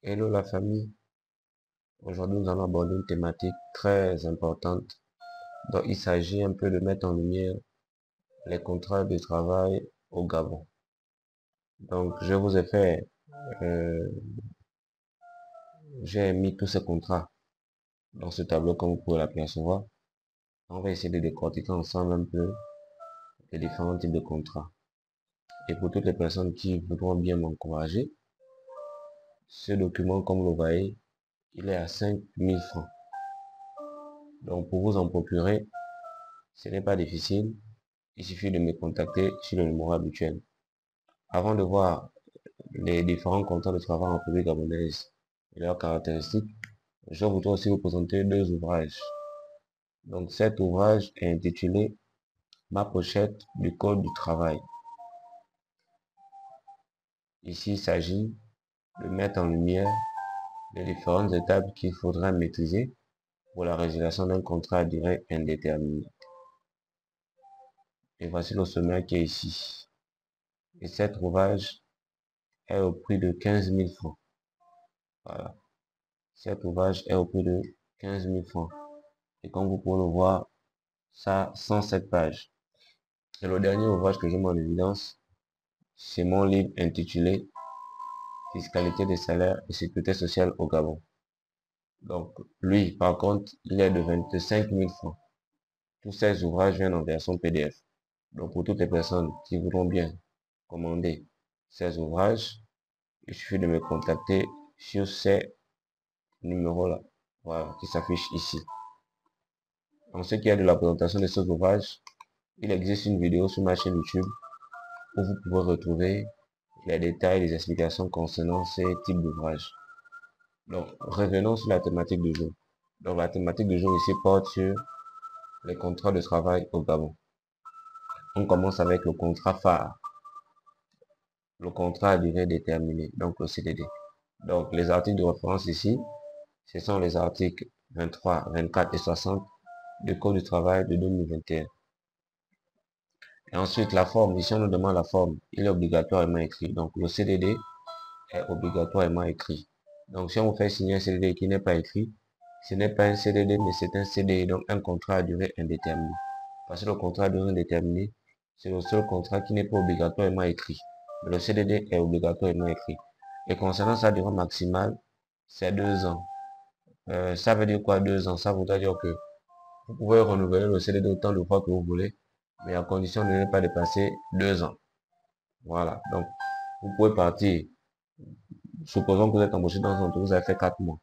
Hello la famille, aujourd'hui nous allons aborder une thématique très importante dont il s'agit un peu de mettre en lumière les contrats de travail au Gabon. Donc je vous ai fait, euh, j'ai mis tous ces contrats dans ce tableau comme vous pouvez l'apercevoir. On va essayer de décortiquer ensemble un peu les différents types de contrats. Et pour toutes les personnes qui voudront bien m'encourager, ce document comme vous le voyez, il est à 5000 francs. Donc pour vous en procurer, ce n'est pas difficile. Il suffit de me contacter sur le numéro habituel. Avant de voir les différents contrats de travail en République gabonaise et leurs caractéristiques, je voudrais aussi vous présenter deux ouvrages. Donc cet ouvrage est intitulé Ma pochette du code du travail. Ici, il s'agit de mettre en lumière les différentes étapes qu'il faudra maîtriser pour la résiliation d'un contrat à durée indéterminée. Et voici le sommaire qui est ici. Et cet ouvrage est au prix de 15 000 francs. Voilà. Cet ouvrage est au prix de 15 000 francs. Et comme vous pouvez le voir, ça 107 pages. Et le dernier ouvrage que je mets en évidence, c'est mon livre intitulé Fiscalité des salaires et sécurité sociale au Gabon. Donc, lui, par contre, il est de 25 000 francs. Tous ces ouvrages viennent en version PDF. Donc, pour toutes les personnes qui voudront bien commander ces ouvrages, il suffit de me contacter sur ces numéros-là. Voilà, qui s'affichent ici. En ce qui est de la présentation de ces ouvrages, il existe une vidéo sur ma chaîne YouTube où vous pouvez retrouver les détails, les explications concernant ces types d'ouvrages. Donc, revenons sur la thématique du jour. Donc, la thématique du jour ici porte sur les contrats de travail au Gabon. On commence avec le contrat phare, le contrat à durée déterminée, donc le CDD. Donc, les articles de référence ici, ce sont les articles 23, 24 et 60 du Code du travail de 2021. Et ensuite, la forme, ici on nous demande la forme, il est obligatoirement écrit. Donc, le CDD est obligatoirement écrit. Donc, si on vous fait signer un CDD qui n'est pas écrit, ce n'est pas un CDD, mais c'est un CDI, donc un contrat à durée indéterminée. Parce que le contrat à durée indéterminée, c'est le seul contrat qui n'est pas obligatoirement écrit. Mais le CDD est obligatoirement écrit. Et concernant sa durée maximale, c'est 2 ans. Ça veut dire quoi 2 ans? Ça voudrait dire que vous pouvez renouveler le CDD autant de fois que vous voulez, mais à condition de ne pas dépasser 2 ans. Voilà. Donc, vous pouvez partir. Supposons que vous êtes embauché dans une entreprise, vous avez fait 4 mois.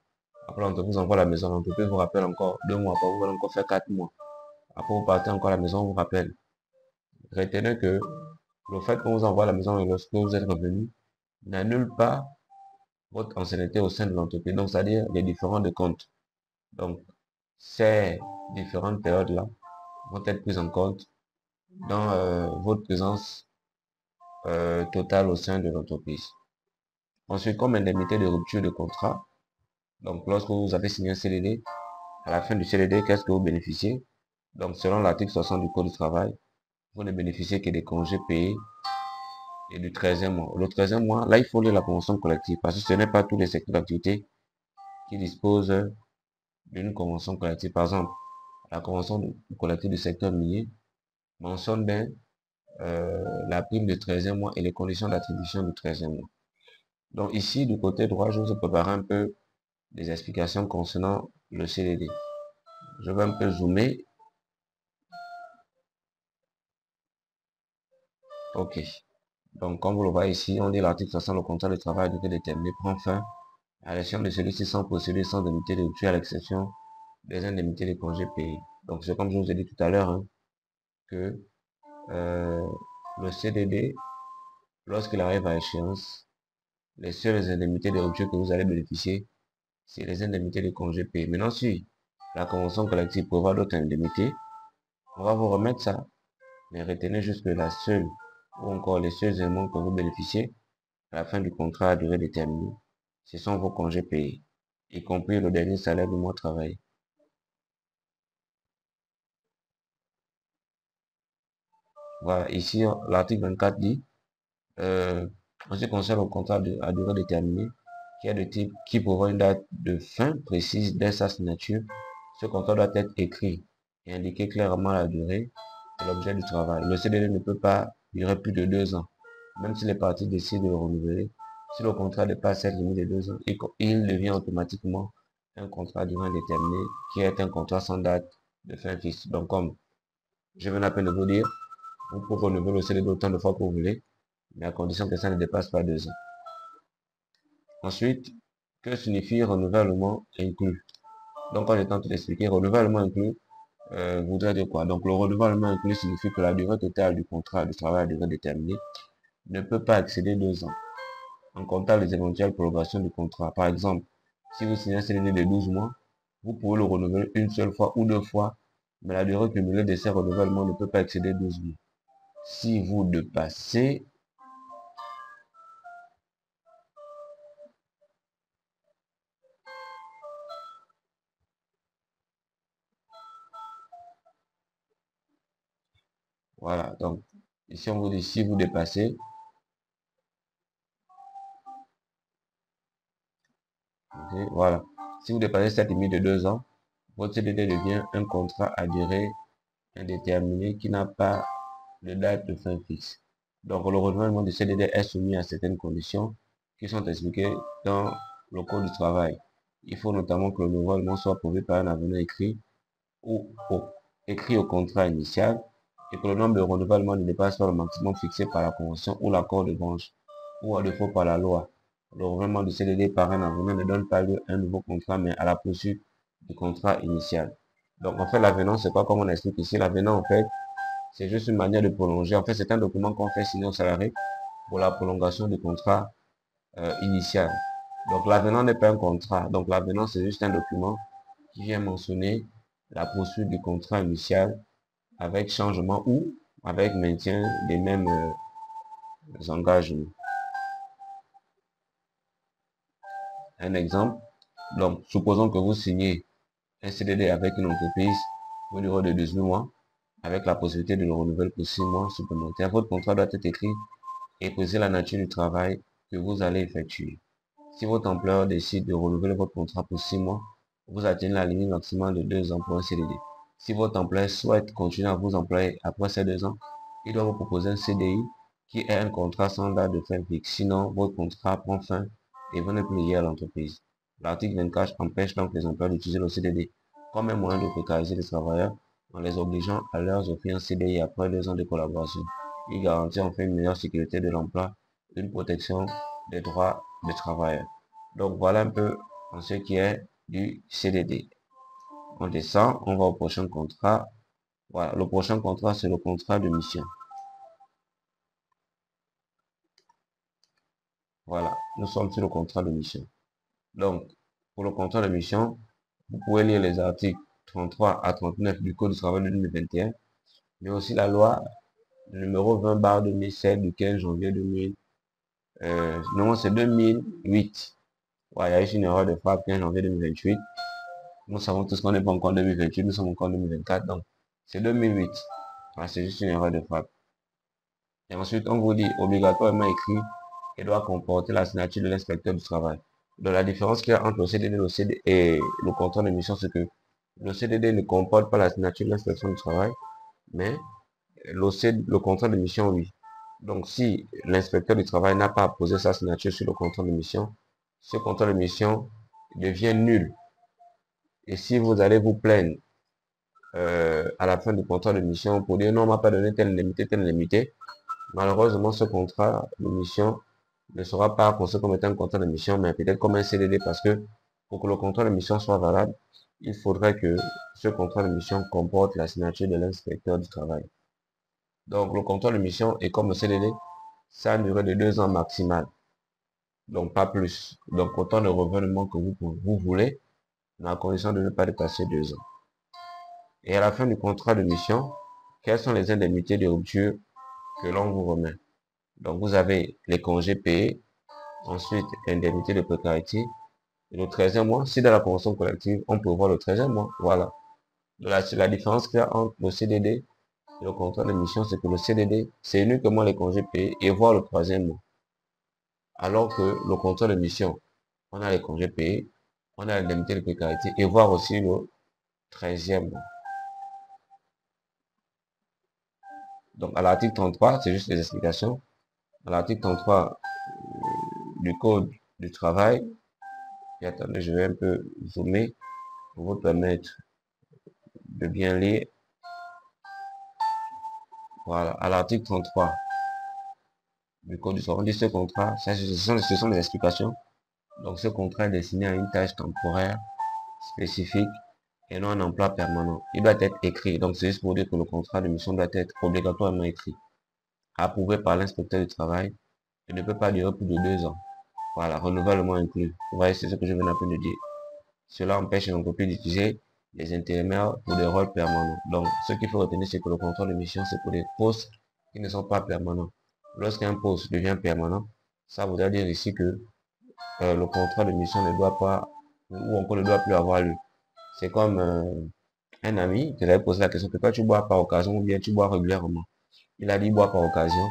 Après, l'entreprise envoie la maison, l'entreprise vous rappelle encore 2 mois après, vous allez encore faire 4 mois. Après, vous partez encore à la maison, on vous rappelle. Retenez que le fait qu'on vous envoie à la maison et lorsque vous êtes revenu n'annule pas votre ancienneté au sein de l'entreprise. Donc, c'est-à-dire les différents de compte. Donc, ces différentes périodes-là vont être prises en compte dans votre présence totale au sein de l'entreprise. Ensuite, comme indemnité de rupture de contrat, donc lorsque vous avez signé un CDD, à la fin du CDD, qu'est-ce que vous bénéficiez? Donc, selon l'article 60 du Code du travail, vous ne bénéficiez que des congés payés et du 13e mois. Le 13e mois, là, il faut lire la convention collective parce que ce n'est pas tous les secteurs d'activité qui disposent d'une convention collective. Par exemple, la convention collective du secteur minier mentionne bien la prime du 13e mois et les conditions d'attribution du 13e mois. Donc ici, du côté droit, je vous ai préparé un peu des explications concernant le CDD. Je vais un peu zoomer. Ok. Donc, comme vous le voyez ici, on dit l'article 60, le contrat de travail à durée déterminée prend fin à l'échéance de celui-ci sans procédure, sans indemnité de rupture, à l'exception des indemnités de congés payés. Donc, c'est comme je vous ai dit tout à l'heure, hein, que euh, le CDD, lorsqu'il arrive à échéance, les seules indemnités de rupture que vous allez bénéficier, c'est les indemnités de congés payés. Maintenant, si la convention collective prévoit d'autres indemnités, on va vous remettre ça. Mais retenez juste que la seule, ou encore les seuls éléments que vous bénéficiez à la fin du contrat à durée déterminée, ce sont vos congés payés, y compris le dernier salaire du mois travaillé. Voilà, ici, l'article 24 dit, en ce qui concerne le contrat à durée déterminée, qui est de type qui prévoit une date de fin précise dès sa signature, ce contrat doit être écrit et indiquer clairement la durée et l'objet du travail. Le CDD ne peut pas durer plus de 2 ans, même si les parties décident de le renouveler. Si le contrat dépasse cette limite de 2 ans, il devient automatiquement un contrat durant indéterminé qui est un contrat sans date de fin fixe. Donc, comme je viens à peine de vous dire, vous pouvez renouveler le CDD autant de fois que vous voulez, mais à condition que ça ne dépasse pas 2 ans. Ensuite, que signifie renouvellement inclus? Donc, quand j'ai tenté d'expliquer, renouvellement inclus voudrait dire quoi? Donc, le renouvellement inclus signifie que la durée totale du contrat de travail à durée déterminée ne peut pas excéder 2 ans. En comptant les éventuelles prolongations du contrat. Par exemple, si vous signez un CDD de 12 mois, vous pouvez le renouveler une seule fois ou 2 fois, mais la durée cumulée de ces renouvellements ne peut pas excéder 12 mois. Si vous dépassez voilà, donc ici on vous dit si vous dépassez, okay, voilà, si vous dépassez cette limite de 2 ans, votre CDD devient un contrat à durée indéterminée qui n'a pas de date de fin fixe. Donc le renouvellement du CDD est soumis à certaines conditions qui sont expliquées dans le code du travail. Il faut notamment que le renouvellement soit prouvé par un avenant écrit ou écrit au contrat initial et que le nombre de renouvellements ne dépasse pas le maximum fixé par la convention ou l'accord de branche ou à défaut par la loi. Le renouvellement du CDD par un avenant ne donne pas lieu à un nouveau contrat mais à la poursuite du contrat initial. Donc en fait l'avenant c'est quoi comme on explique ici? L'avenant en fait c'est juste une manière de prolonger. En fait c'est un document qu'on fait signer au salarié pour la prolongation du contrat initial. Donc l'avenant n'est pas un contrat. Donc l'avenant c'est juste un document qui vient mentionner la poursuite du contrat initial avec changement ou avec maintien des mêmes engagements. Un exemple, donc supposons que vous signez un CDD avec une entreprise pour une durée de 18 mois avec la possibilité de le renouveler pour 6 mois supplémentaires. Votre contrat doit être écrit et préciser la nature du travail que vous allez effectuer. Si votre employeur décide de renouveler votre contrat pour 6 mois, vous atteignez la limite maximale de 2 ans pour un CDD. Si votre employeur souhaite continuer à vous employer après ces 2 ans, il doit vous proposer un CDI qui est un contrat sans date de fin fixe. Sinon, votre contrat prend fin et vous n'êtes plus lié à l'entreprise. L'article 24 empêche donc les employeurs d'utiliser le CDD comme un moyen de précariser les travailleurs en les obligeant à leur offrir un CDI après 2 ans de collaboration. Il garantit en fait une meilleure sécurité de l'emploi, une protection des droits des travailleurs. Donc voilà un peu en ce qui est du CDD. On descend, on va au prochain contrat. Voilà, le prochain contrat, c'est le contrat de mission. Voilà, nous sommes sur le contrat de mission. Donc, pour le contrat de mission, vous pouvez lire les articles 33 à 39 du Code du travail de 2021, mais aussi la loi numéro 20/2007 du 15 janvier 2000. Non, c'est 2008. Ouais, il y a eu une erreur de frappe 15 janvier 2028. Nous savons tous qu'on n'est pas encore en 2028, nous sommes encore en 2024, donc c'est 2008. Voilà, c'est juste une erreur de frappe. Et ensuite, on vous dit obligatoirement écrit et doit comporter la signature de l'inspecteur du travail. Donc la différence qu'il y a entre le CDD et le contrat de mission, c'est que le CDD ne comporte pas la signature de l'inspection du travail, mais le contrat de mission, oui. Donc si l'inspecteur du travail n'a pas posé sa signature sur le contrat de mission, ce contrat de mission devient nul. Et si vous allez vous plaindre à la fin du contrat de mission pour dire non, on m'a pas donné tel limité, malheureusement, ce contrat de mission ne sera pas considéré comme étant un contrat de mission, mais peut-être comme un CDD parce que pour que le contrat de mission soit valable, il faudrait que ce contrat de mission comporte la signature de l'inspecteur du travail. Donc, le contrat de mission est comme le CDD, ça a une durée de 2 ans maximale. Donc, pas plus. Donc, autant de revenus que vous voulez, mais à condition de ne pas dépasser 2 ans. Et à la fin du contrat de mission, quelles sont les indemnités de rupture que l'on vous remet? Donc, vous avez les congés payés, ensuite indemnité de précarité, et le 13e mois. Si dans la convention collective, on peut voir le 13e mois, voilà. La différence qu'il y a entre le CDD et le contrat de mission, c'est que le CDD, c'est uniquement les congés payés et voir le 3e mois. Alors que le contrat de mission, on a les congés payés, on a l'indemnité de précarité et voir aussi le 13e mois. Donc à l'article 33, c'est juste les explications. À l'article 33 du Code du travail, et attendez, je vais un peu zoomer pour vous permettre de bien lire. Voilà, à l'article 33 du Code du travail, on dit ce contrat, ce sont des explications. Donc ce contrat est destiné à une tâche temporaire spécifique et non un emploi permanent. Il doit être écrit. Donc c'est juste pour dire que le contrat de mission doit être obligatoirement écrit, approuvé par l'inspecteur du travail et ne peut pas durer plus de 2 ans. Voilà, renouvellement inclus. Vous voyez, c'est ce que je viens un peu de dire. Cela empêche l'entreprise d'utiliser les intérimaires pour des rôles permanents. Donc, ce qu'il faut retenir, c'est que le contrat de mission, c'est pour des postes qui ne sont pas permanents. Lorsqu'un poste devient permanent, ça voudrait dire ici que le contrat de mission ne doit pas, ou encore ne doit plus avoir lieu. C'est comme un ami qui avait posé la question que toi tu bois par occasion ou bien tu bois régulièrement. Il a dit boire par occasion,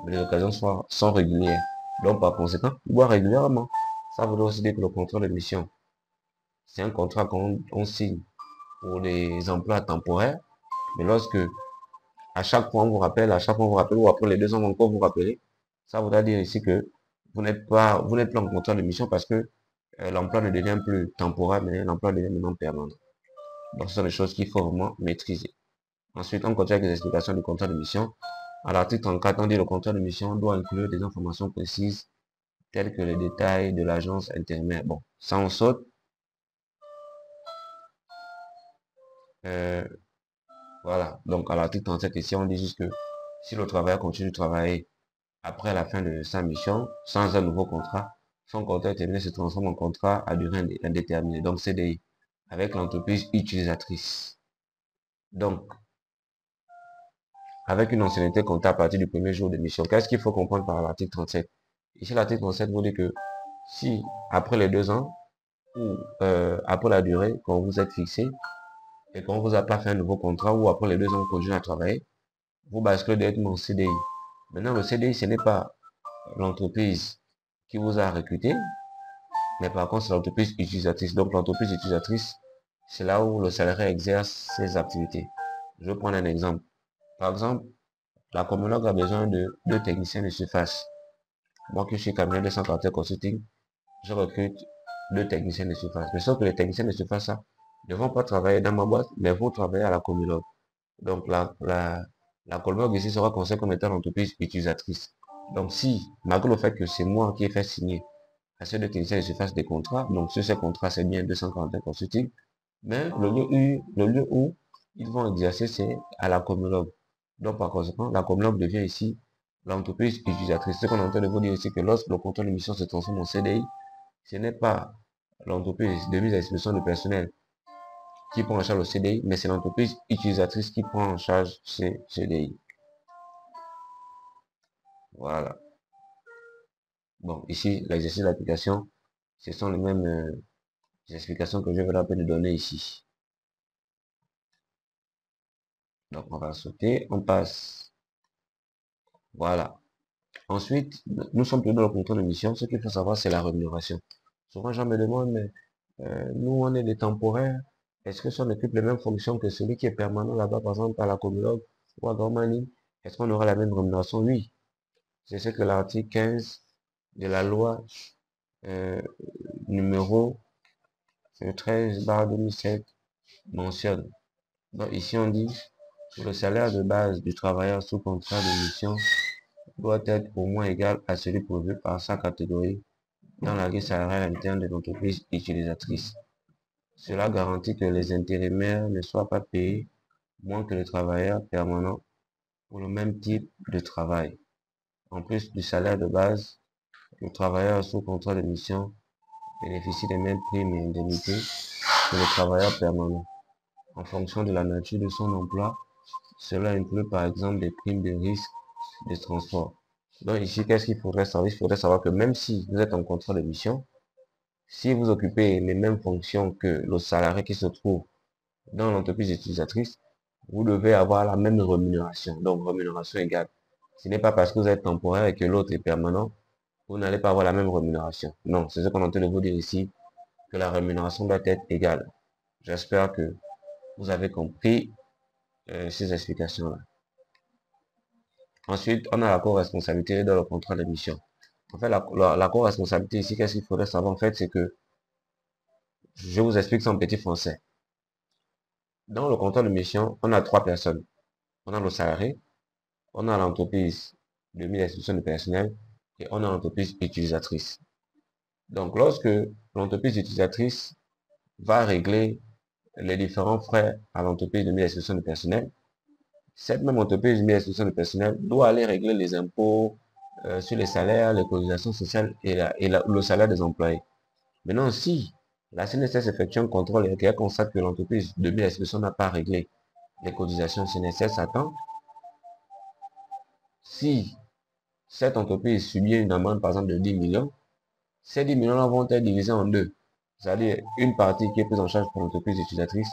mais les occasions sont régulières. Donc par conséquent, il boit régulièrement. Ça veut aussi dire que le contrat de mission, c'est un contrat qu'on signe pour des emplois temporaires, mais lorsque à chaque fois on vous rappelle, à chaque fois on vous rappelle, ou après les 2 ans encore vous rappelez, ça voudra dire ici que vous n'êtes plus en contrat de mission parce que l'emploi ne devient plus temporaire, mais l'emploi devient maintenant permanent. Donc ce sont des choses qu'il faut vraiment maîtriser. Ensuite, on continue avec les explications du contrat de mission. À l'article 34, on dit que le contrat de mission doit inclure des informations précises telles que les détails de l'agence intérimaire. Bon, ça on saute. Voilà. Donc à l'article 37 ici, on dit juste que si le travailleur continue de travailler après la fin de sa mission, sans un nouveau contrat, son contrat terminé se transforme en contrat à durée indéterminée, donc CDI, avec l'entreprise utilisatrice. Donc, avec une ancienneté comptable à partir du premier jour de mission. Qu'est-ce qu'il faut comprendre par l'article 37? Ici, l'article 37 vous dit que si, après les 2 ans, ou après la durée qu'on vous êtes fixé, et qu'on vous a pas fait un nouveau contrat, ou après les 2 ans, vous continuez à travailler, vous basculez directement en CDI. Maintenant, le CDI, ce n'est pas l'entreprise qui vous a recruté, mais par contre, c'est l'entreprise utilisatrice. Donc, l'entreprise utilisatrice, c'est là où le salarié exerce ses activités. Je vais prendre un exemple. Par exemple, la Commonwealth a besoin de 2 techniciens de surface. Moi qui suis cabinet de 141 consulting, je recrute 2 techniciens de surface. Mais sauf que les techniciens de surface ça, ne vont pas travailler dans ma boîte, mais vont travailler à la Commonwealth. Donc la Commonwealth ici sera considérée comme étant l'entreprise utilisatrice. Donc si, malgré le fait que c'est moi qui ai fait signer à ces 2 techniciens de surface des contrats, donc sur ces contrats c'est bien 241 consulting, mais le lieu où ils vont exercer c'est à la Commonwealth. Donc par conséquent, la Commonwealth devient ici l'entreprise utilisatrice. Ce qu'on est en train de vous dire ici que lorsque le contrat de mission se transforme en CDI, ce n'est pas l'entreprise de mise à disposition de personnel qui prend en charge le CDI, mais c'est l'entreprise utilisatrice qui prend en charge ce CDI. Voilà. Bon, ici, l'exercice d'application, ce sont les mêmes explications que je vais rappeler de donner ici. Donc, on va sauter, on passe. Voilà. Ensuite, nous sommes plus dans le contrat de mission. Ce qu'il faut savoir, c'est la rémunération. Souvent, gens me demandent, mais nous, on est des temporaires. Est-ce que si on occupe les mêmes fonctions que celui qui est permanent là-bas, par exemple, à la Communauté ou à Dormani, est-ce qu'on aura la même rémunération? Oui. C'est ce que l'article 15 de la loi euh, numéro 13/2007 mentionne. Donc ici, on dit que le salaire de base du travailleur sous contrat de mission doit être au moins égal à celui prévu par sa catégorie dans la grille salariale interne de l'entreprise utilisatrice. Cela garantit que les intérimaires ne soient pas payés moins que les travailleurs permanents pour le même type de travail. En plus du salaire de base, le travailleur sous contrat de mission bénéficie des mêmes primes et indemnités que le travailleur permanent. En fonction de la nature de son emploi, cela inclut par exemple des primes de risque de transport. Donc ici, qu'est-ce qu'il faudrait savoir? Il faudrait savoir que même si vous êtes en contrat de mission, si vous occupez les mêmes fonctions que le salarié qui se trouve dans l'entreprise utilisatrice, vous devez avoir la même rémunération. Donc rémunération égale. Ce n'est pas parce que vous êtes temporaire et que l'autre est permanent vous n'allez pas avoir la même rémunération. Non, c'est ce qu'on est en train de vous dire ici, que la rémunération doit être égale. J'espère que vous avez compris ces explications-là. Ensuite, on a la co-responsabilité dans le contrat de mission. En fait, la co-responsabilité ici, qu'est-ce qu'il faudrait savoir en fait, c'est que, je vous explique ça en petit français. Dans le contrat de mission, on a trois personnes. On a le salarié, on a l'entreprise de mise à disposition du personnel et on a l'entreprise utilisatrice. Donc, lorsque l'entreprise utilisatrice va régler les différents frais à l'entreprise de mise à disposition du personnel, cette même entreprise de mise à disposition du personnel doit aller régler les impôts sur les salaires, les cotisations sociales et le salaire des employés. Maintenant, si la CNSS effectue un contrôle et qu'elle constate que l'entreprise de mise à disposition n'a pas réglé les cotisations CNSS à temps, si cette entreprise subit une amende, par exemple, de 10 millions, ces 10 millions vont être divisés en deux. C'est-à-dire une partie qui est prise en charge par l'entreprise utilisatrice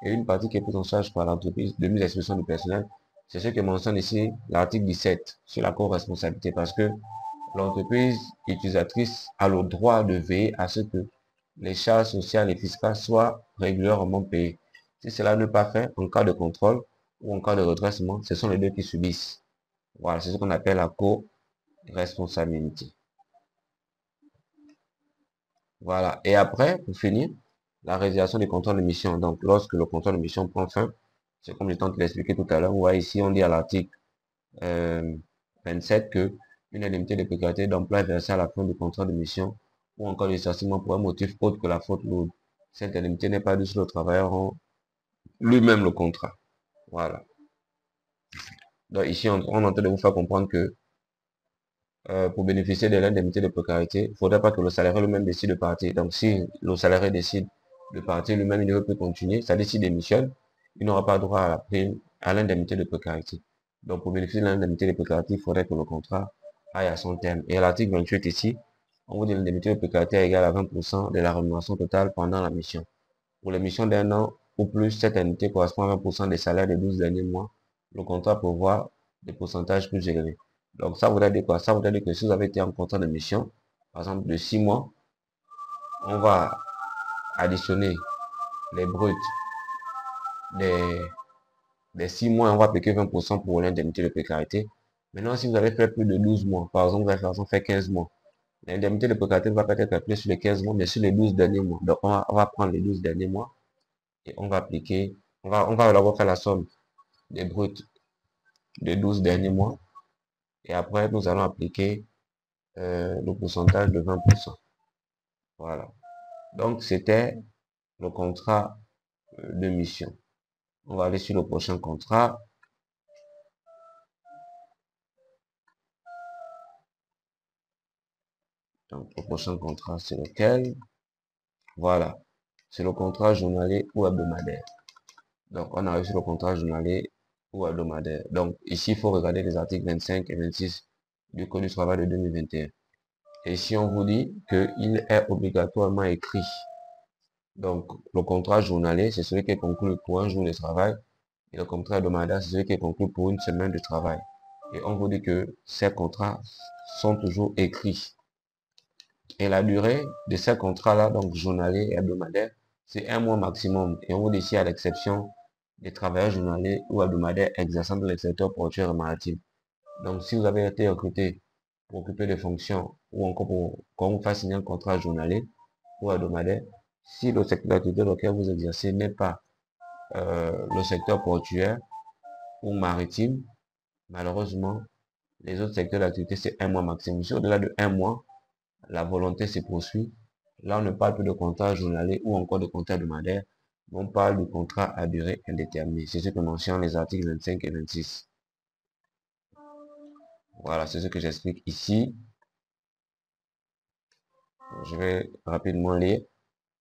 et une partie qui est prise en charge par l'entreprise de mise à disposition du personnel. C'est ce que mentionne ici l'article 17 sur la co-responsabilité, parce que l'entreprise utilisatrice a le droit de veiller à ce que les charges sociales et fiscales soient régulièrement payées. Si cela n'est pas fait, en cas de contrôle ou en cas de redressement, ce sont les deux qui subissent. Voilà, c'est ce qu'on appelle la co-responsabilité. Voilà. Et après, pour finir, la réalisation du contrat de mission. Donc, lorsque le contrat de mission prend fin, c'est comme je tente de l'expliquer tout à l'heure. Vous voyez ici, on dit à l'article 27 que une indemnité de précarité d'emploi est versée à la fin du contrat de mission ou encore de licenciement pour un motif autre que la faute lourde. Cette indemnité n'est pas due sur le travailleur lui-même le contrat. Voilà. Donc ici, on est en train de vous faire comprendre que pour bénéficier de l'indemnité de précarité, il ne faudrait pas que le salarié lui-même décide de partir. Donc, si le salarié décide de partir lui-même, il ne veut plus continuer, ça décide s'il démissionne, il n'aura pas droit à la prime, à l'indemnité de précarité. Donc, pour bénéficier de l'indemnité de précarité, il faudrait que le contrat aille à son terme. Et à l'article 28 ici, on vous dit l'indemnité de précarité est égale à 20% de la rémunération totale pendant la mission. Pour les missions d'un an ou plus, cette indemnité correspond à 20% des salaires des 12 derniers mois. Le contrat prévoit des pourcentages plus élevés. Donc, ça voudrait dire quoi? Ça voudrait dire que si vous avez été en contrat de mission, par exemple de 6 mois, on va additionner les bruts des 6 mois, on va appliquer 20% pour l'indemnité de précarité. Maintenant, si vous avez fait plus de 12 mois, par exemple, vous avez fait 15 mois, l'indemnité de précarité ne va pas être calculée sur les 15 mois, mais sur les 12 derniers mois. Donc, on va prendre les 12 derniers mois et on va appliquer, on va d'abord faire la somme des bruts des 12 derniers mois. Et après, nous allons appliquer le pourcentage de 20%. Voilà. Donc, c'était le contrat de mission. On va aller sur le prochain contrat. Donc, le prochain contrat, c'est lequel? Voilà. C'est le contrat journalier ou hebdomadaire. Donc, on arrive sur le contrat journalier ou hebdomadaire. Donc, ici, il faut regarder les articles 25 et 26 du Code du travail de 2021. Et ici, on vous dit qu'il est obligatoirement écrit. Donc, le contrat journalier, c'est celui qui est conclu pour un jour de travail. Et le contrat hebdomadaire, c'est celui qui est conclu pour une semaine de travail. Et on vous dit que ces contrats sont toujours écrits. Et la durée de ces contrats-là, donc journalier et hebdomadaire, c'est un mois maximum. Et on vous dit ici à l'exception des travailleurs journaliers ou hebdomadaires exerçant dans le secteur portuaire et maritime. Donc, si vous avez été recruté pour occuper des fonctions ou encore pour qu'on vous fasse signer un contrat journalier ou hebdomadaire, si le secteur d'activité dans lequel vous exercez n'est pas le secteur portuaire ou maritime, malheureusement, les autres secteurs d'activité, c'est un mois maximum. Si au-delà de un mois, la volonté se poursuit. Là, on ne parle plus de contrat journalier ou encore de contrat hebdomadaire, mais on parle du contrat à durée indéterminée. C'est ce que mentionnent les articles 25 et 26. Voilà, c'est ce que j'explique ici. Je vais rapidement lire.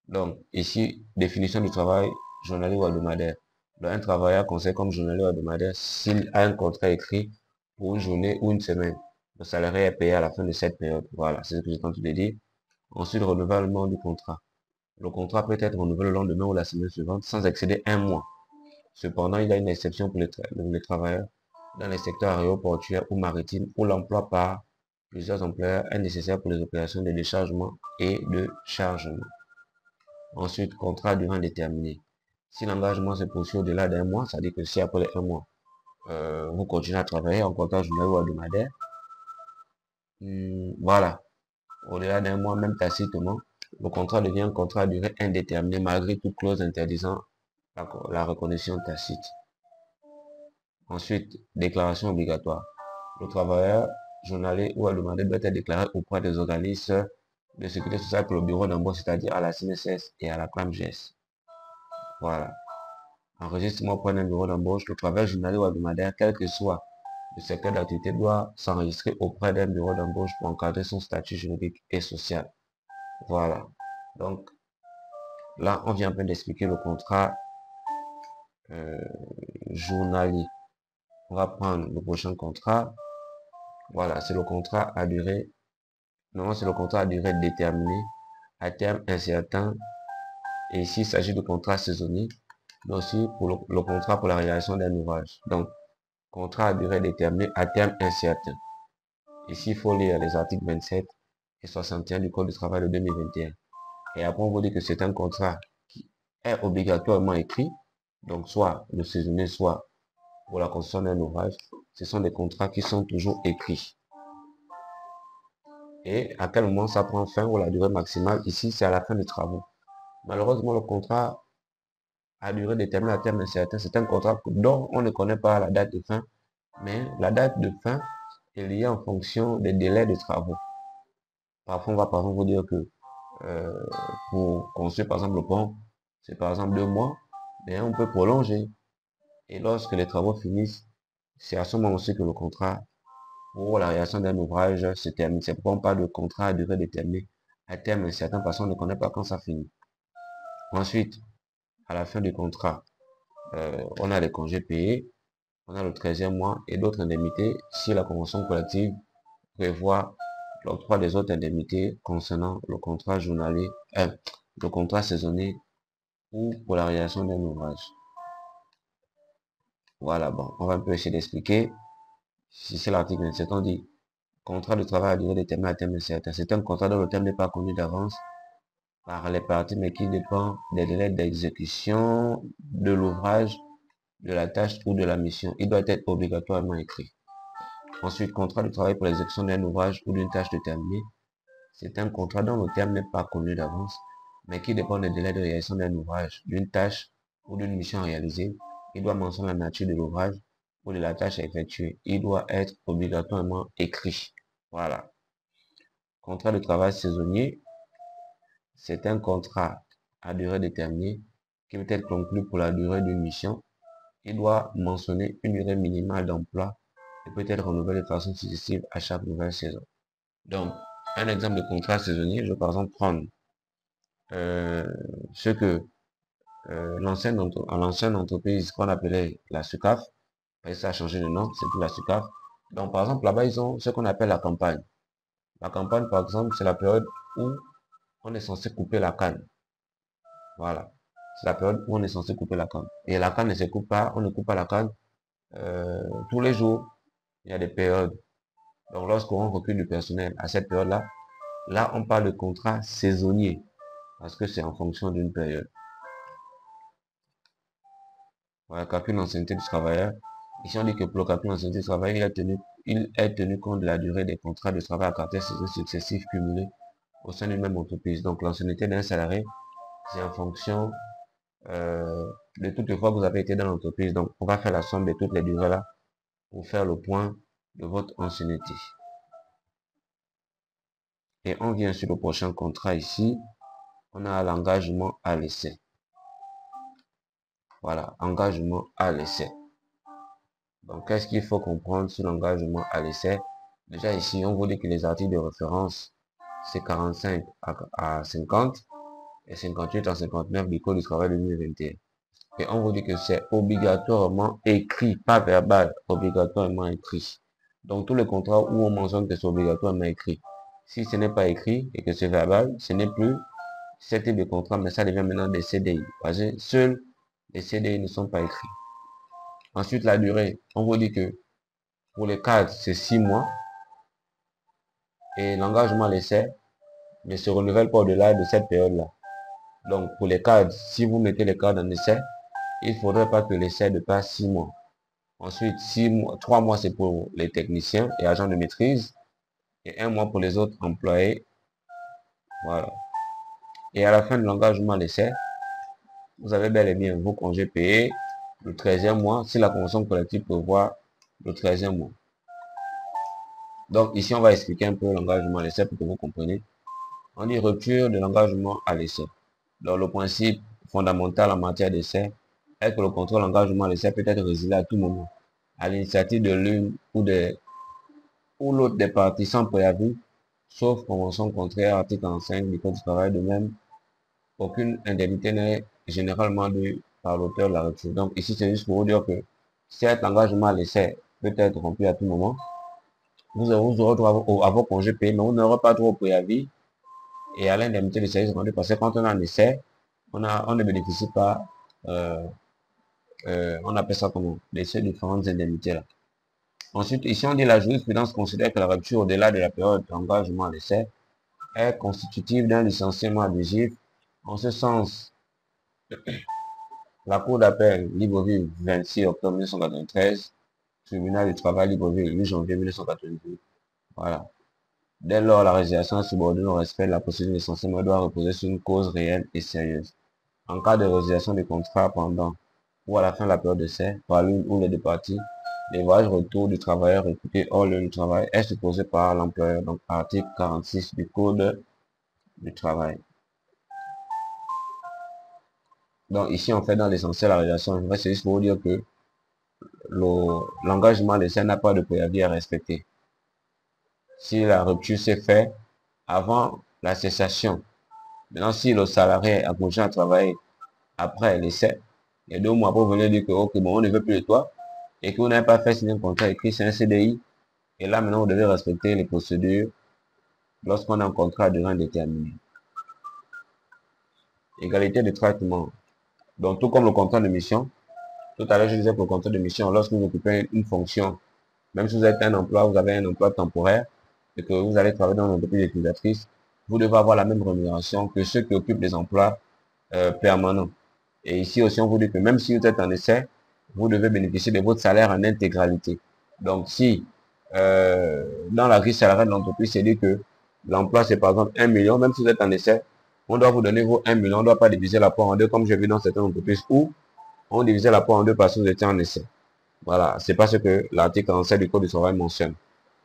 Donc, ici, définition du travail journalier ou hebdomadaire. Donc, un travailleur considéré comme journalier ou hebdomadaire s'il a un contrat écrit pour une journée ou une semaine. Le salarié est payé à la fin de cette période. Voilà, c'est ce que j'ai tenté de dire. Ensuite, renouvellement du contrat. Le contrat peut être renouvelé le lendemain ou la semaine suivante sans excéder un mois. Cependant, il y a une exception pour les travailleurs dans les secteurs aéroportuaires ou maritimes où l'emploi par plusieurs employeurs est nécessaire pour les opérations de déchargement et de chargement. Ensuite, contrat à durée indéterminée. Si l'engagement se poursuit au-delà d'un mois, ça dit que si après un mois, vous continuez à travailler en contrat journalier ou hebdomadaire, voilà, au-delà d'un mois, même tacitement, le contrat devient un contrat à durée indéterminée malgré toute clause interdisant la reconnaissance tacite. Ensuite, déclaration obligatoire. Le travailleur journalier ou hebdomadaire doit être déclaré auprès des organismes de sécurité sociale pour le bureau d'embauche, c'est-à-dire à la CNSS et à la ClamGS. Voilà. Enregistrement auprès d'un bureau d'embauche. Le travailleur journalier ou hebdomadaire, quel que soit le secteur d'activité, doit s'enregistrer auprès d'un bureau d'embauche pour encadrer son statut juridique et social. Voilà. Donc, là, on vient un peu d'expliquer le contrat journalier. On va prendre le prochain contrat. Voilà, c'est le contrat à durée. Non, c'est le contrat à durée déterminée, à terme incertain. Et ici, il s'agit de contrat saisonnier, mais aussi pour le contrat pour la réalisation d'un ouvrage. Donc, contrat à durée déterminée, à terme incertain. Ici, il faut lire les articles 27 et 61 du Code du travail de 2021. Et après, on vous dit que c'est un contrat qui est obligatoirement écrit. Donc, soit le saisonnier, soit pour la construction d'un ouvrage. Ce sont des contrats qui sont toujours écrits. Et à quel moment ça prend fin ou la durée maximale? Ici, c'est à la fin des travaux. Malheureusement, le contrat à durée déterminée à terme incertain, c'est un contrat dont on ne connaît pas la date de fin, mais la date de fin est liée en fonction des délais de travaux. Parfois, on va par exemple vous dire que pour construire par exemple le pont, c'est par exemple 2 mois, mais on peut prolonger. Et lorsque les travaux finissent, c'est à ce moment aussi que le contrat pour la réalisation d'un ouvrage se termine. C'est pourquoi on parle de contrat à durée déterminée à terme incertain parce qu'on ne connaît pas quand ça finit. Ensuite, à la fin du contrat, on a les congés payés, on a le 13e mois et d'autres indemnités si la convention collective prévoit l'octroi des autres indemnités concernant le contrat journalier, le contrat saisonnier ou pour la réalisation d'un ouvrage. Voilà, bon, on va un peu essayer d'expliquer. Si c'est l'article 27, on dit contrat de travail à durée déterminée à terme incertain. C'est un contrat dont le terme n'est pas connu d'avance par les parties, mais qui dépend des délais d'exécution de l'ouvrage, de la tâche ou de la mission. Il doit être obligatoirement écrit. Ensuite, contrat de travail pour l'exécution d'un ouvrage ou d'une tâche déterminée. C'est un contrat dont le terme n'est pas connu d'avance, mais qui dépend des délais de réalisation d'un ouvrage, d'une tâche ou d'une mission réalisée. Il doit mentionner la nature de l'ouvrage ou de la tâche à effectuer. Il doit être obligatoirement écrit. Voilà. Contrat de travail saisonnier, c'est un contrat à durée déterminée qui peut être conclu pour la durée d'une mission. Il doit mentionner une durée minimale d'emploi et peut être renouvelé de façon successive à chaque nouvelle saison. Donc, un exemple de contrat saisonnier, je vais par exemple prendre ce que l'ancienne entreprise qu'on appelait la SUCAF, ça a changé de nom, c'est plus la SUCAF. Donc, par exemple, là-bas, ils ont ce qu'on appelle la campagne. La campagne, par exemple, c'est la période où on est censé couper la canne. Voilà. C'est la période où on est censé couper la canne. Et la canne ne se coupe pas, on ne coupe pas la canne tous les jours. Il y a des périodes. Donc, lorsqu'on recrute du personnel à cette période-là, là, on parle de contrat saisonnier. Parce que c'est en fonction d'une période. Voilà, calcul d'ancienneté du travailleur. Ici, on dit que pour le calcul d'ancienneté du travailleur, il est tenu compte de la durée des contrats de travail à caractère saison successifs cumulés au sein d'une même entreprise. Donc, l'ancienneté d'un salarié, c'est en fonction de toutes les fois que vous avez été dans l'entreprise. Donc, on va faire la somme de toutes les durées là pour faire le point de votre ancienneté. Et on vient sur le prochain contrat ici. On a l'engagement à l'essai. Voilà, engagement à l'essai. Donc, qu'est-ce qu'il faut comprendre sur l'engagement à l'essai? Déjà ici, on vous dit que les articles de référence, c'est 45 à 50 et 58 à 59 du Code du travail de 2021. Et on vous dit que c'est obligatoirement écrit, pas verbal, obligatoirement écrit. Donc, tous les contrats où on mentionne que c'est obligatoirement écrit, si ce n'est pas écrit et que c'est verbal, ce n'est plus ce type de contrat, mais ça devient maintenant des CDI. Parce que seuls les CDI ne sont pas écrits. Ensuite, la durée, on vous dit que pour les cadres, c'est 6 mois. et l'engagement à l'essai ne se renouvelle pas au-delà de cette période-là. Donc, pour les cadres, si vous mettez les cadres en essai, il ne faudrait pas que l'essai dépasse 6 mois. Ensuite, 3 mois, c'est pour les techniciens et agents de maîtrise, et 1 mois pour les autres employés. Voilà. Et à la fin de l'engagement à l'essai, vous avez bel et bien vos congés payés le 13e mois, si la convention collective prévoit le 13e mois. Donc, ici, on va expliquer un peu l'engagement à l'essai pour que vous compreniez. On dit rupture de l'engagement à l'essai. Donc, le principe fondamental en matière d'essai est que le contrôle d'engagement à l'essai peut être résilié à tout moment, à l'initiative de l'une ou l'autre des parties sans préavis, sauf convention contraire, article 45 du Code du travail. De même, aucune indemnité n'est généralement due par l'auteur de la rupture. Donc, ici, c'est juste pour vous dire que cet engagement à l'essai peut être rompu à tout moment. Vous aurez droit à vos congés payés, mais vous n'aurez pas droit au préavis et à l'indemnité de service rendu, parce que quand on a un essai, on ne bénéficie pas, on appelle ça comment, ces différentes indemnités là. Ensuite, ici on dit la jurisprudence considère que la rupture au-delà de la période d'engagement à l'essai est constitutive d'un licenciement abusif. En ce sens, la Cour d'appel Libreville 26 octobre 1993, Tribunal du travail Libreville 8 janvier 1998. Voilà. Dès lors, la résiliation est subordonnée au respect de la procédure de licenciement et doit reposer sur une cause réelle et sérieuse. En cas de résiliation du contrat pendant ou à la fin de la période d'essai par l'une ou les deux parties, les voyages retour du travailleur recruté hors lieu du travail est supposé par l'employeur, donc article 46 du Code du travail. Donc ici, on fait dans l'essentiel la résiliation. C'est juste pour vous dire que l'engagement d'essai n'a pas de préavis à respecter. Si la rupture s'est faite avant la cessation, maintenant si le salarié a continué à travailler après l'essai, il y a 2 mois pour venir dire que ok, bon, on ne veut plus de toi, et que vous n'avez pas fait signer un contrat écrit, c'est un CDI, et là maintenant vous devez respecter les procédures lorsqu'on a un contrat à durée indéterminée. Égalité de traitement. Donc tout comme le contrat de mission, tout à l'heure je disais que le contrat de mission, lorsque vous occupez une fonction, même si vous êtes un emploi, vous avez un emploi temporaire, et que vous allez travailler dans une entreprise utilisatrice, vous devez avoir la même rémunération que ceux qui occupent des emplois permanents. Et ici aussi, on vous dit que même si vous êtes en essai, vous devez bénéficier de votre salaire en intégralité. Donc, si dans la grille salariale de l'entreprise, c'est dit que l'emploi, c'est par exemple 1 million, même si vous êtes en essai, on doit vous donner vos 1 million, on ne doit pas diviser la part en deux, comme j'ai vu dans certaines entreprises où on divisait la part en deux parce que vous étiez en essai. Voilà, c'est pas ce que l'article 47 du Code du travail mentionne.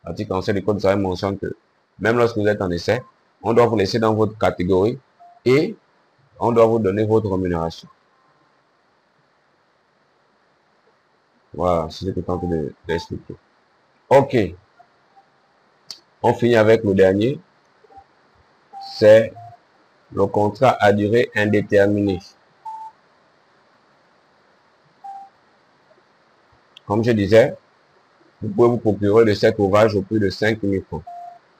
L'article 47 du Code du travail mentionne que même lorsque vous êtes en essai, on doit vous laisser dans votre catégorie et on doit vous donner votre rémunération. Voilà, c'est ce que je tente d'expliquer. Ok, on finit avec le dernier. C'est le contrat à durée indéterminée. Comme je disais, vous pouvez vous procurer de cet ouvrage au prix de 5 000 francs.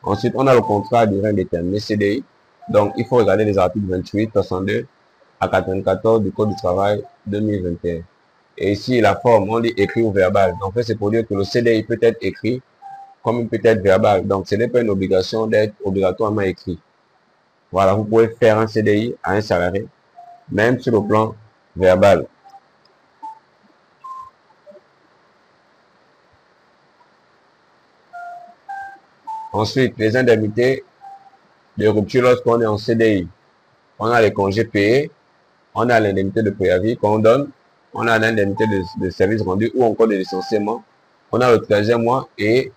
Ensuite, on a le contrat à durée indéterminée, CDI. Donc, il faut regarder les articles 28, 62 à 94 du Code du travail 2021. Et ici, la forme, on dit écrit ou verbal. En fait, c'est pour dire que le CDI peut être écrit comme il peut être verbal. Donc, ce n'est pas une obligation d'être obligatoirement écrit. Voilà, vous pouvez faire un CDI à un salarié, même sur le plan verbal. Ensuite, les indemnités de rupture lorsqu'on est en CDI. On a les congés payés, on a l'indemnité de préavis qu'on donne, on a l'indemnité de service rendu ou encore de licenciement, on a le 13e mois et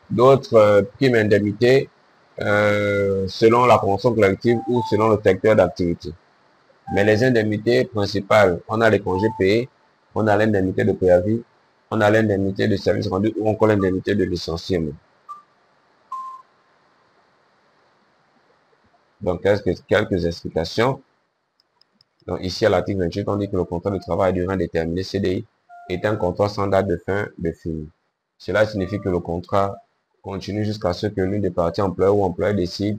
d'autres primes indemnités selon la convention collective ou selon le secteur d'activité. Mais les indemnités principales, on a les congés payés, on a l'indemnité de préavis, on a l'indemnité de service rendu ou encore l'indemnité de licenciement. Donc, quelques explications. Donc, ici, à l'article 28, on dit que le contrat de travail à durée indéterminée, CDI, est un contrat sans date de fin définie. Cela signifie que le contrat continue jusqu'à ce que l'une des parties employeur ou employeur décide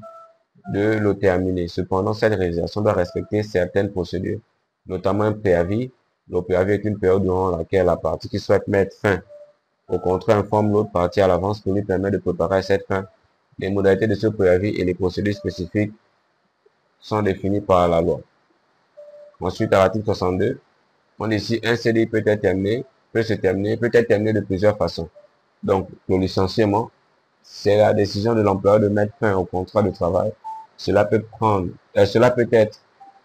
de le terminer. Cependant, cette réalisation doit respecter certaines procédures, notamment un préavis. Le préavis est une période durant laquelle la partie qui souhaite mettre fin au contrat informe l'autre partie à l'avance pour lui permettre de préparer cette fin Les modalités de ce préavis et les procédures spécifiques sont définies par la loi. Ensuite, à l'article 62, on dit ici un CDI peut être terminé, peut être terminé de plusieurs façons. Donc, le licenciement, c'est la décision de l'employeur de mettre fin au contrat de travail. Cela peut être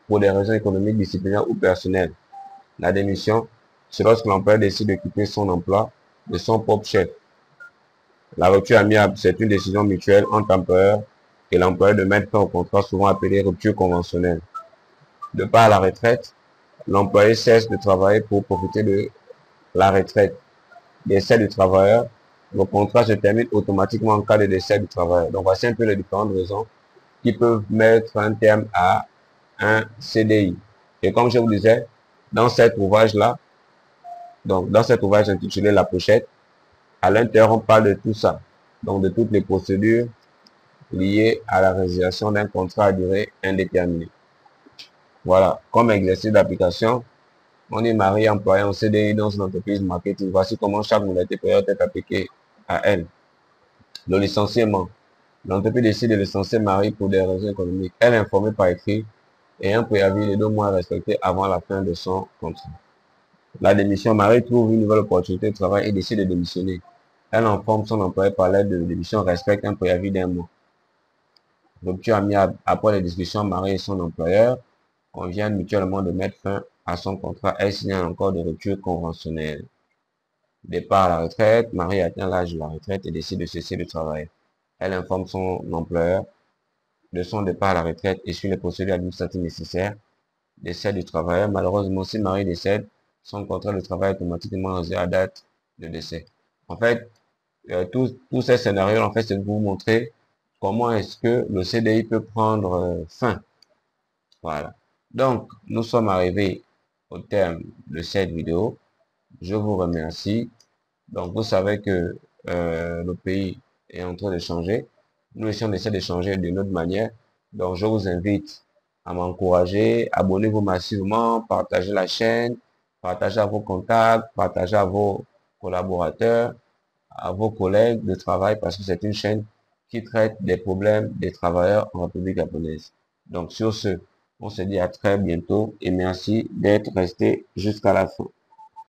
pour des raisons économiques, disciplinaires ou personnelles. La démission, c'est lorsque l'employeur décide de quitter son emploi de son propre chef. La rupture amiable, c'est une décision mutuelle entre l'employeur et l'employeur de mettre fin au contrat, souvent appelé rupture conventionnelle. De part à la retraite, l'employé cesse de travailler pour profiter de la retraite. Décès du travailleur, le contrat se termine automatiquement en cas de décès du travailleur. Donc voici un peu les différentes raisons qui peuvent mettre un terme à un CDI. Et comme je vous disais, dans cet ouvrage-là, donc dans cet ouvrage intitulé La Pochette, à l'intérieur, on parle de tout ça. Donc de toutes les procédures liées à la résiliation d'un contrat à durée indéterminée. Voilà, comme exercice d'application, on est marié employé en CDI dans une entreprise marketing. Voici comment chaque modalité peut être appliquée à elle. Le licenciement. L'entreprise décide de licencier Marie pour des raisons économiques. Elle est informée par écrit et un préavis de 2 mois respecté avant la fin de son contrat. La démission. Marie trouve une nouvelle opportunité de travail et décide de démissionner. Elle informe son employeur par l'aide de démission, respecte un préavis d'1 mois. Rupture amiable. Après les discussions, Marie et son employeur conviennent mutuellement de mettre fin à son contrat. Elle signe encore de rupture conventionnelle. Départ à la retraite. Marie atteint l'âge de la retraite et décide de cesser de travailler. Elle informe son employeur de son départ à la retraite et suit les procédures administratives nécessaires. Décès du travailleur. Malheureusement, si Marie décède, son contrat de travail est automatiquement résilié à date de décès. En fait, tous ces scénarios, en fait, c'est de vous montrer comment est-ce que le CDI peut prendre fin. Voilà. Donc, nous sommes arrivés au terme de cette vidéo. Je vous remercie. Donc, vous savez que le pays est en train de changer. Nous ici, on essaie de changer d'une autre manière. Donc, je vous invite à m'encourager. Abonnez-vous massivement, partagez la chaîne, partagez à vos contacts, partagez à vos collaborateurs, à vos collègues de travail, parce que c'est une chaîne qui traite des problèmes des travailleurs en République gabonaise. Donc, sur ce, on se dit à très bientôt et merci d'être resté jusqu'à la fin.